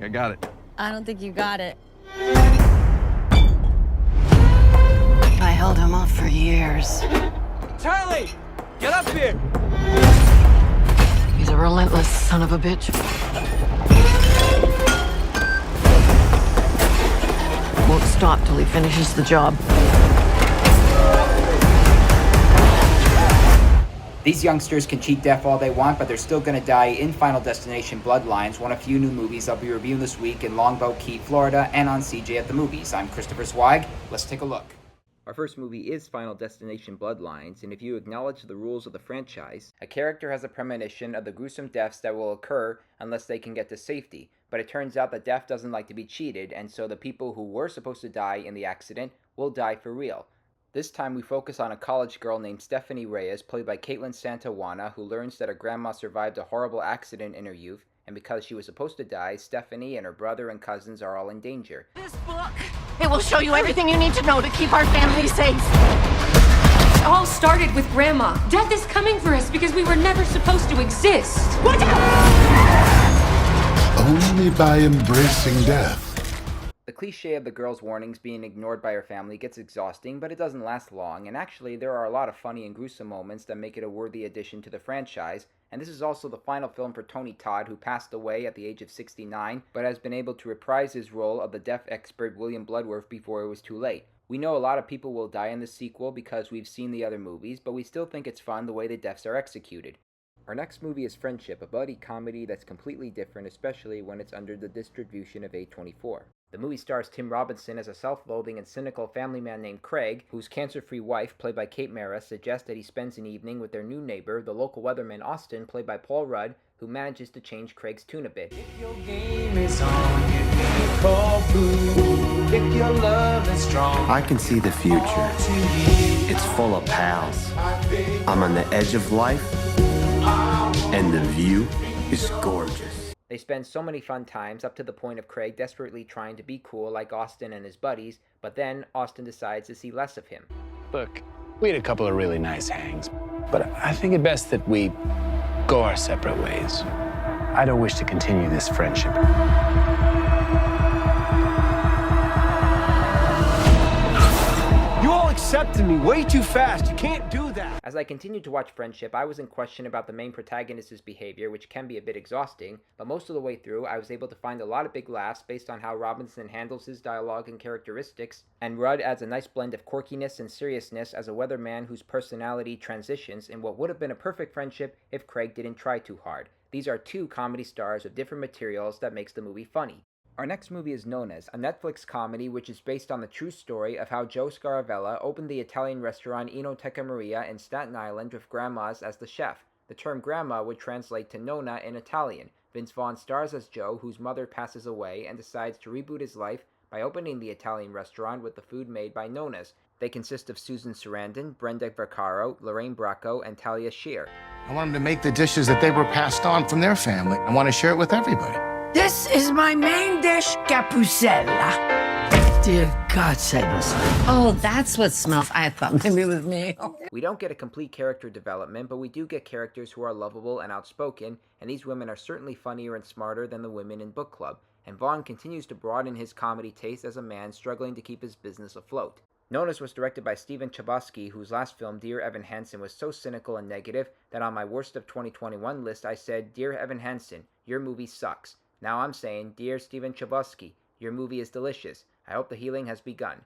I got it. I don't think you got it. I held him off for years. Charlie! Get up here! He's a relentless son of a bitch. Won't stop till he finishes the job. These youngsters can cheat death all they want, but they're still gonna die in Final Destination Bloodlines, one of few new movies I'll be reviewing this week in Longboat Key, Florida, and on CJ at the Movies. I'm Christopher Swag. Let's take a look. Our first movie is Final Destination Bloodlines, and if you acknowledge the rules of the franchise, a character has a premonition of the gruesome deaths that will occur unless they can get to safety. But it turns out that death doesn't like to be cheated, and so the people who were supposed to die in the accident will die for real. This time we focus on a college girl named Stephanie Reyes, played by Kaitlyn Santa Juana, who learns that her grandma survived a horrible accident in her youth, and because she was supposed to die, Stephanie and her brother and cousins are all in danger. This book, it will show you everything you need to know to keep our family safe. It all started with Grandma. Death is coming for us because we were never supposed to exist. Watch out! Only by embracing death. The cliche of the girl's warnings being ignored by her family gets exhausting, but it doesn't last long, and actually there are a lot of funny and gruesome moments that make it a worthy addition to the franchise, and this is also the final film for Tony Todd, who passed away at the age of 69, but has been able to reprise his role of the death expert William Bloodworth before it was too late. We know a lot of people will die in the sequel because we've seen the other movies, but we still think it's fun the way the deaths are executed. Our next movie is Friendship, a buddy comedy that's completely different, especially when it's under the distribution of A24. The movie stars Tim Robinson as a self-loathing and cynical family man named Craig, whose cancer-free wife, played by Kate Mara, suggests that he spends an evening with their new neighbor, the local weatherman Austin, played by Paul Rudd, who manages to change Craig's tune a bit. If your game is on, give me a call, boo. If your love is strong, I can see the future. It's full of pals. I'm on the edge of life, and the view is gorgeous. They spend so many fun times, up to the point of Craig desperately trying to be cool like Austin and his buddies, but then Austin decides to see less of him. Look, we had a couple of really nice hangs, but I think it best that we go our separate ways. I don't wish to continue this friendship. you all accepted me way too fast. You can't do that. As I continued to watch Friendship, I was in question about the main protagonist's behavior, which can be a bit exhausting, but most of the way through, I was able to find a lot of big laughs based on how Robinson handles his dialogue and characteristics, and Rudd adds a nice blend of quirkiness and seriousness as a weatherman whose personality transitions in what would have been a perfect friendship if Craig didn't try too hard. These are two comedy stars with different materials that makes the movie funny. Our next movie is Nonnas, a Netflix comedy which is based on the true story of how Joe Scaravella opened the Italian restaurant Enoteca Maria in Staten Island with grandmas as the chef. The term grandma would translate to nonna in Italian. Vince Vaughn stars as Joe, whose mother passes away and decides to reboot his life by opening the Italian restaurant with the food made by Nonnas. They consist of Susan Sarandon, Brenda Vaccaro, Lorraine Bracco, and Talia Shear. I want them to make the dishes that they were passed on from their family. I want to share it with everybody. This is my main dish, capusella. Dear God, save us. Oh, that's what smells. I thought maybe it was me. We don't get a complete character development, but we do get characters who are lovable and outspoken, and these women are certainly funnier and smarter than the women in Book Club. And Vaughn continues to broaden his comedy taste as a man struggling to keep his business afloat. Nonnas was directed by Stephen Chbosky, whose last film, Dear Evan Hansen, was so cynical and negative that on my Worst of 2021 list I said, Dear Evan Hansen, your movie sucks. Now I'm saying, Dear Stephen Chbosky, your movie is delicious. I hope the healing has begun.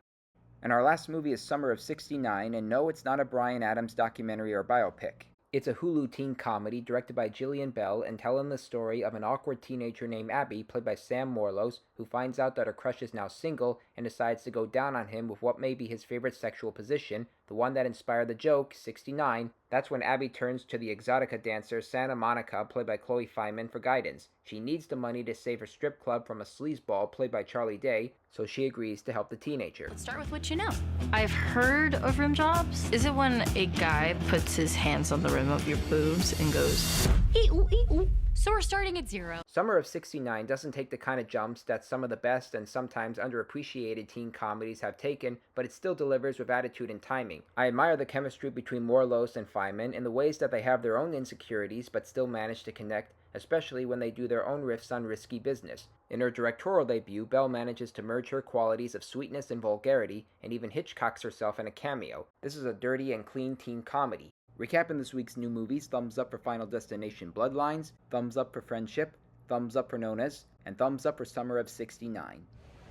And our last movie is Summer of '69, and no, it's not a Bryan Adams documentary or biopic. It's a Hulu teen comedy directed by Jillian Bell and telling the story of an awkward teenager named Abby, played by Sam Morelos, who finds out that her crush is now single and decides to go down on him with what may be his favorite sexual position, the one that inspired the joke, 69. That's when Abby turns to the exotica dancer Santa Monica, played by Chloe Fineman, for guidance. She needs the money to save her strip club from a sleazeball, played by Charlie Day, so she agrees to help the teenager. Let's start with what you know. I've heard of rim jobs. Is it when a guy puts his hands on the rim of your boobs and goes, ee-oo, ee-oo? So we're starting at 0. Summer of '69 doesn't take the kind of jumps that some of the best and sometimes underappreciated teen comedies have taken, but it still delivers with attitude and timing. I admire the chemistry between Morelos and Fineman in the ways that they have their own insecurities but still manage to connect especially when they do their own riffs on risky business. In her directorial debut, Belle manages to merge her qualities of sweetness and vulgarity, and even Hitchcocks herself in a cameo. This is a dirty and clean teen comedy. Recapping this week's new movies: thumbs up for Final Destination Bloodlines, thumbs up for Friendship, thumbs up for Nonnas, and thumbs up for Summer of '69.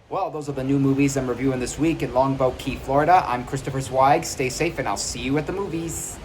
Well, those are the new movies I'm reviewing this week in Longboat Key, Florida. I'm Christopher Zweig. Stay safe, and I'll see you at the movies.